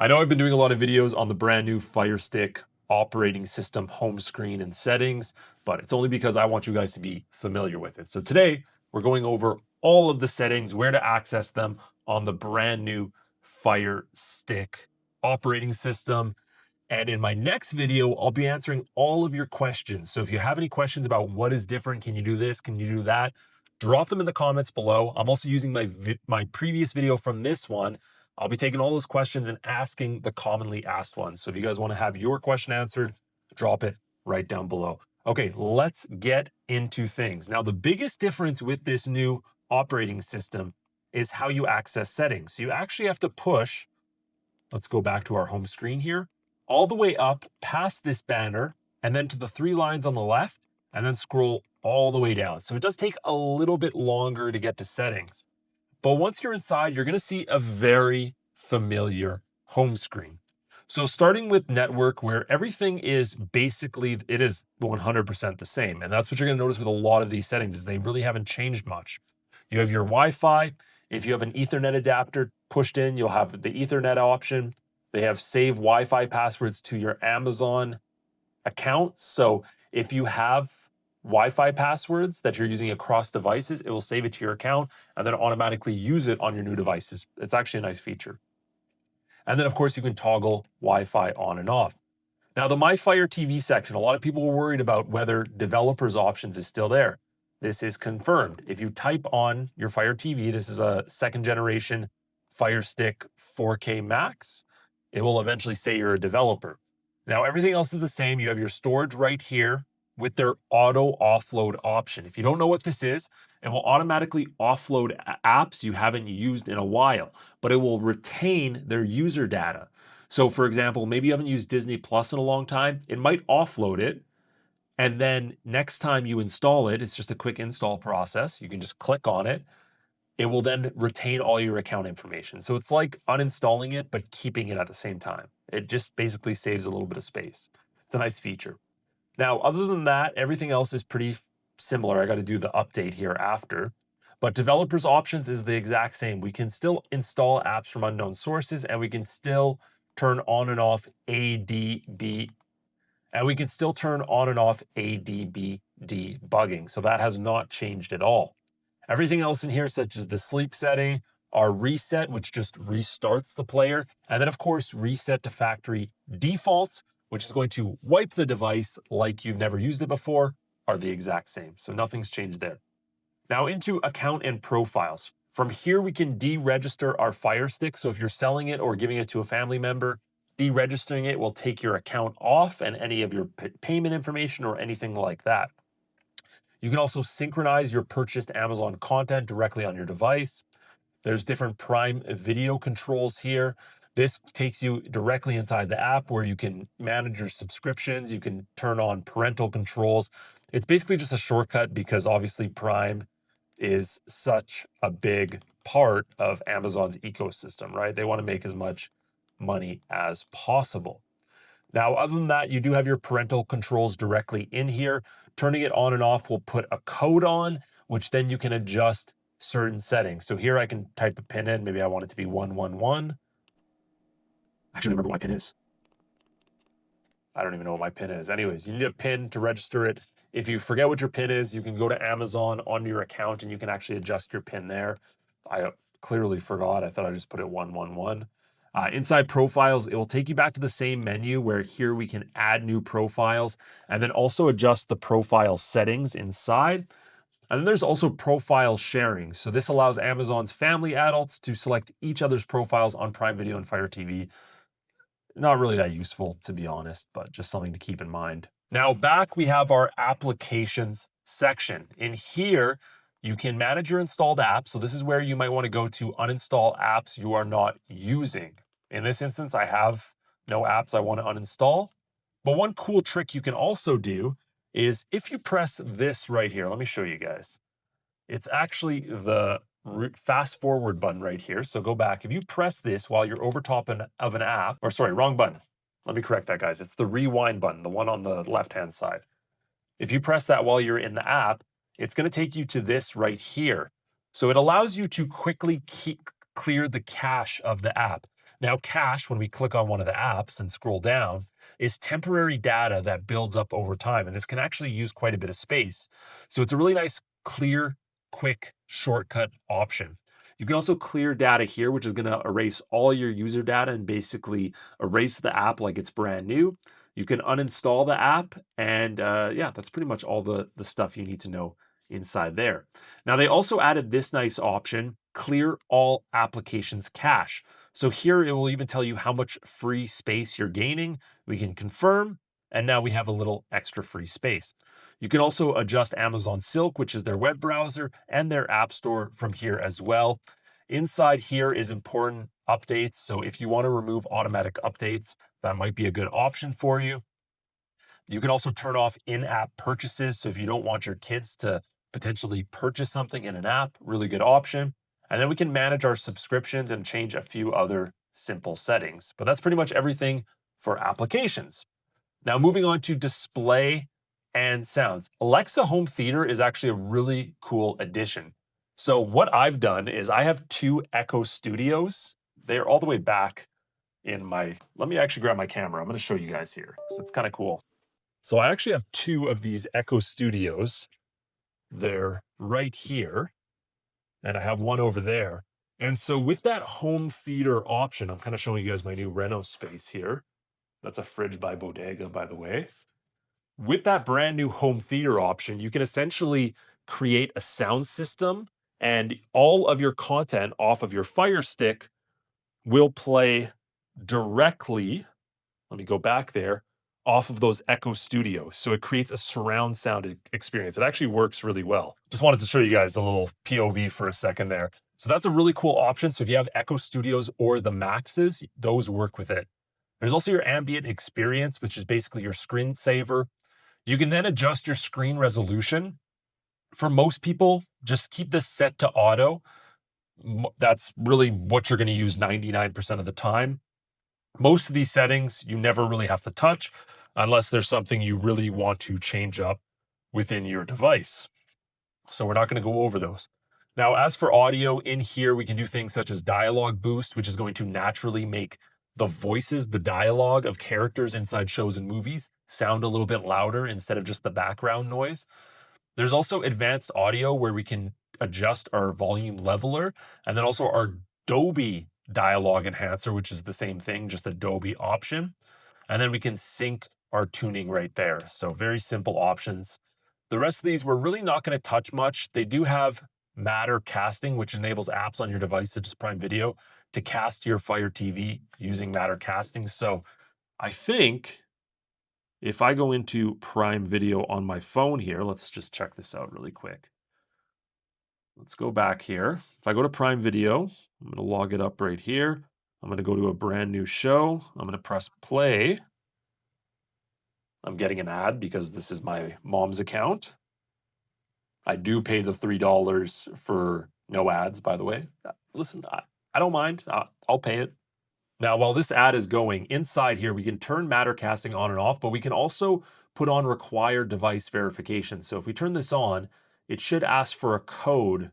I know I've been doing a lot of videos on the brand new Fire Stick operating system home screen and settings, but it's only because I want you guys to be familiar with it. So today we're going over all of the settings, where to access them on the brand new Fire Stick operating system. And in my next video, I'll be answering all of your questions. So if you have any questions about what is different, can you do this, can you do that, drop them in the comments below. I'm also using my previous video from this one. I'll be taking all those questions and asking the commonly asked ones. So if you guys want to have your question answered, drop it right down below. Okay, let's get into things. Now, the biggest difference with this new operating system is how you access settings. So you actually have to push, let's go back to our home screen here, all the way up past this banner and then to the three lines on the left and then scroll all the way down. So it does take a little bit longer to get to settings. But once you're inside, you're going to see a very familiar home screen. So starting with network, where everything is basically, it is 100% the same. And that's what you're going to notice with a lot of these settings is they really haven't changed much. You have your Wi-Fi. If you have an Ethernet adapter pushed in, you'll have the Ethernet option. They have save Wi-Fi passwords to your Amazon account. So if you have Wi-Fi passwords that you're using across devices, it will save it to your account and then automatically use it on your new devices. It's actually a nice feature. And then of course you can toggle Wi-Fi on and off. Now the My Fire TV section, a lot of people were worried about whether developers options is still there. This is confirmed. If you type on your Fire TV, this is a second generation Fire Stick 4K Max, it will eventually say you're a developer. Now everything else is the same. You have your storage right here with their auto offload option. If you don't know what this is, it will automatically offload apps you haven't used in a while, but it will retain their user data. So for example, maybe you haven't used Disney Plus in a long time, it might offload it. And then next time you install it, it's just a quick install process. You can just click on it. It will then retain all your account information. So it's like uninstalling it, but keeping it at the same time. It just basically saves a little bit of space. It's a nice feature. Now, other than that, everything else is pretty similar. I got to do the update here after. But developers options is the exact same. We can still install apps from unknown sources and we can still turn on and off ADB. And we can still turn on and off ADB debugging. So that has not changed at all. Everything else in here, such as the sleep setting, our reset, which just restarts the player, and then of course, reset to factory defaults, which is going to wipe the device like you've never used it before, are the exact same. So nothing's changed there. Now into account and profiles. From here, we can deregister our Fire Stick. So if you're selling it or giving it to a family member, deregistering it will take your account off and any of your payment information or anything like that. You can also synchronize your purchased Amazon content directly on your device. There's different Prime Video controls here. This takes you directly inside the app where you can manage your subscriptions. You can turn on parental controls. It's basically just a shortcut because obviously Prime is such a big part of Amazon's ecosystem, right? They want to make as much money as possible. Now, other than that, you do have your parental controls directly in here. Turning it on and off will put a code on, which then you can adjust certain settings. So here I can type a pin in. Maybe I want it to be 111. Actually, remember what my pin is. I don't even know what my pin is. Anyways, you need a pin to register it. If you forget what your pin is, you can go to Amazon on your account and you can actually adjust your pin there. I clearly forgot. I thought I just put it 111. Inside profiles, it will take you back to the same menu where here we can add new profiles and then also adjust the profile settings inside. And then there's also profile sharing. So this allows Amazon's family adults to select each other's profiles on Prime Video and Fire TV. Not really that useful, to be honest, but just something to keep in mind. Now back, we have our applications section. In here, you can manage your installed apps. So this is where you might want to go to uninstall apps you are not using. In this instance, I have no apps I want to uninstall. But one cool trick you can also do is if you press this right here, let me show you guys. It's actually the fast forward button right here. So go back. If you press this while you're over top of an app, or sorry, wrong button. Let me correct that, guys. It's the rewind button, the one on the left-hand side. If you press that while you're in the app, it's going to take you to this right here. So it allows you to quickly clear the cache of the app. Now, cache, when we click on one of the apps and scroll down, is temporary data that builds up over time. And this can actually use quite a bit of space. So it's a really nice, clear, quick shortcut option. You can also clear data here, which is going to erase all your user data and basically erase the app like it's brand new. You can uninstall the app, and yeah, that's pretty much all the stuff you need to know inside there. Now, they also added this nice option, clear all applications cache. So here it will even tell you how much free space you're gaining. We can confirm, and now we have a little extra free space. You can also adjust Amazon Silk, which is their web browser, and their app store from here as well. Inside here is important updates. So if you want to remove automatic updates, that might be a good option for you. You can also turn off in-app purchases. So if you don't want your kids to potentially purchase something in an app, really good option. And then we can manage our subscriptions and change a few other simple settings. But that's pretty much everything for applications. Now, moving on to display and sounds. Alexa Home Theater is actually a really cool addition. So what I've done is I have two Echo Studios. They're all the way back in my, let me actually grab my camera. I'm going to show you guys here. So it's kind of cool. So I actually have two of these Echo Studios. They're right here, and I have one over there. And so with that home theater option, I'm kind of showing you guys my new Reno space here. That's a fridge by Bodega, by the way. With that brand new home theater option, you can essentially create a sound system, and all of your content off of your Fire Stick will play directly, let me go back there, off of those Echo Studios. So it creates a surround sound experience. It actually works really well. Just wanted to show you guys a little POV for a second there. So that's a really cool option. So if you have Echo Studios or the Maxes, those work with it. There's also your ambient experience, which is basically your screensaver. You can then adjust your screen resolution. For most people, just keep this set to auto. That's really what you're going to use 99% of the time. Most of these settings you never really have to touch unless there's something you really want to change up within your device. So we're not going to go over those. Now, as for audio, in here we can do things such as dialogue boost, which is going to naturally make the voices, the dialogue of characters inside shows and movies sound a little bit louder instead of just the background noise. There's also advanced audio where we can adjust our volume leveler, and then also our Dolby dialogue enhancer, which is the same thing, just a Dolby option. And then we can sync our tuning right there. So very simple options. The rest of these we're really not going to touch much. They do have Matter casting, which enables apps on your device such as Prime Video to cast your Fire TV using Matter casting. So I think if I go into Prime Video on my phone here, let's just check this out really quick. Let's go back here. If I go to Prime Video, I'm going to log it up right here. I'm going to go to a brand new show. I'm going to press play. I'm getting an ad because this is my mom's account. I do pay the $3 for no ads, by the way. Listen, I don't mind. I'll pay it. Now, while this ad is going, inside here, we can turn Matter casting on and off, but we can also put on required device verification. So if we turn this on, it should ask for a code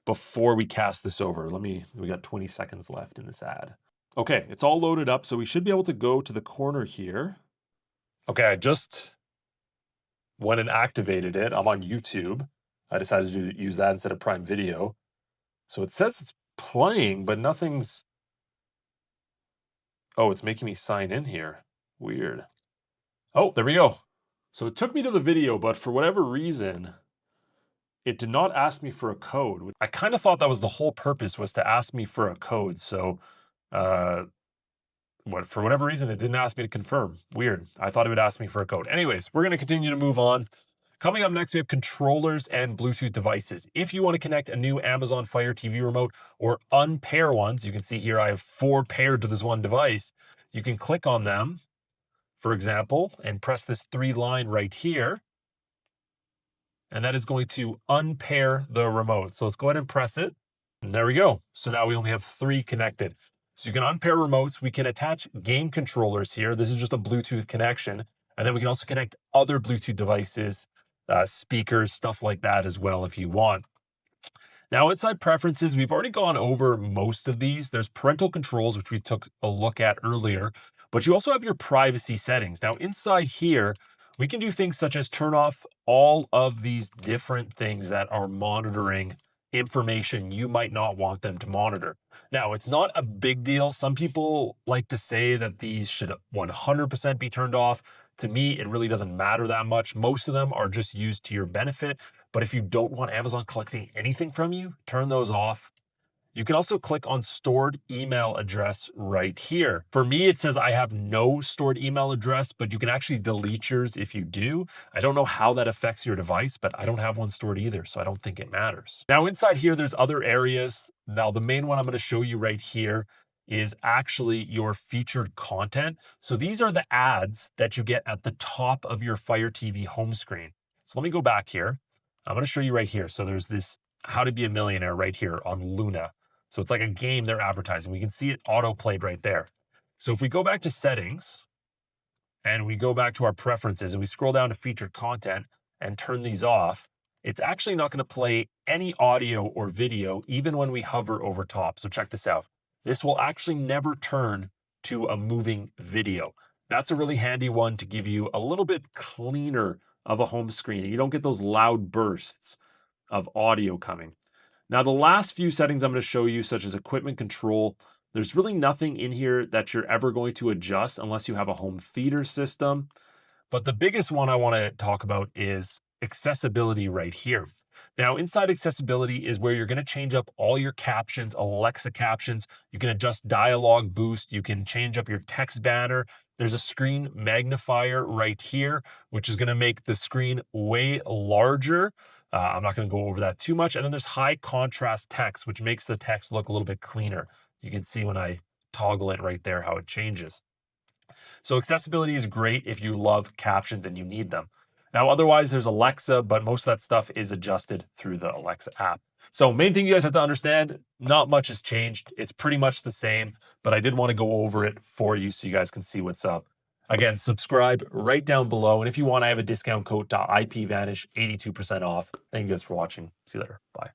before we cast this over. We got 20 seconds left in this ad. Okay, it's all loaded up, so we should be able to go to the corner here. Okay, I just went and activated it. I'm on YouTube. I decided to use that instead of Prime Video. So it says it's playing, but nothing's... Oh, it's making me sign in here. Weird. Oh, there we go. So it took me to the video, but for whatever reason, it did not ask me for a code. I kind of thought that was the whole purpose, was to ask me for a code. So for whatever reason, it didn't ask me to confirm. Weird. I thought it would ask me for a code. Anyways, we're going to continue to move on. Coming up next, we have controllers and Bluetooth devices. If you want to connect a new Amazon Fire TV remote or unpair ones, you can see here I have 4 paired to this one device. You can click on them, for example, and press this 3-line right here. And that is going to unpair the remote. So let's go ahead and press it. And there we go. So now we only have 3 connected. So you can unpair remotes. We can attach game controllers here. This is just a Bluetooth connection. And then we can also connect other Bluetooth devices, speakers, stuff like that as well if you want. Now, inside preferences, we've already gone over most of these. There's parental controls, which we took a look at earlier, but you also have your privacy settings. Now, inside here, we can do things such as turn off all of these different things that are monitoring information you might not want them to monitor. Now, it's not a big deal. Some people like to say that these should 100% be turned off. To me, it really doesn't matter that much. Most of them are just used to your benefit. But if you don't want Amazon collecting anything from you, turn those off. You can also click on stored email address right here. For me, it says I have no stored email address, but you can actually delete yours if you do. I don't know how that affects your device, but I don't have one stored either, so I don't think it matters. Now, inside here, there's other areas. Now, the main one I'm going to show you right here is actually your featured content. So these are the ads that you get at the top of your Fire TV home screen. So let me go back here. I'm going to show you right here. So there's this How to Be a Millionaire right here on Luna. So it's like a game they're advertising. We can see it auto played right there. So if we go back to settings and we go back to our preferences and we scroll down to featured content and turn these off, it's actually not going to play any audio or video even when we hover over top. So check this out. This will actually never turn to a moving video. That's a really handy one to give you a little bit cleaner of a home screen. You don't get those loud bursts of audio coming. Now, the last few settings I'm going to show you, such as equipment control, there's really nothing in here that you're ever going to adjust unless you have a home theater system. But the biggest one I want to talk about is accessibility right here. Now, inside accessibility is where you're going to change up all your captions, Alexa captions. You can adjust dialogue boost. You can change up your text banner. There's a screen magnifier right here, which is going to make the screen way larger. I'm not going to go over that too much. And then there's high contrast text, which makes the text look a little bit cleaner. You can see when I toggle it right there how it changes. So accessibility is great if you love captions and you need them. Now, otherwise, there's Alexa, but most of that stuff is adjusted through the Alexa app. So main thing you guys have to understand, not much has changed. It's pretty much the same, but I did want to go over it for you so you guys can see what's up. Again, subscribe right down below. And if you want, I have a discount code IPVanish, 82% off. Thank you guys for watching. See you later. Bye.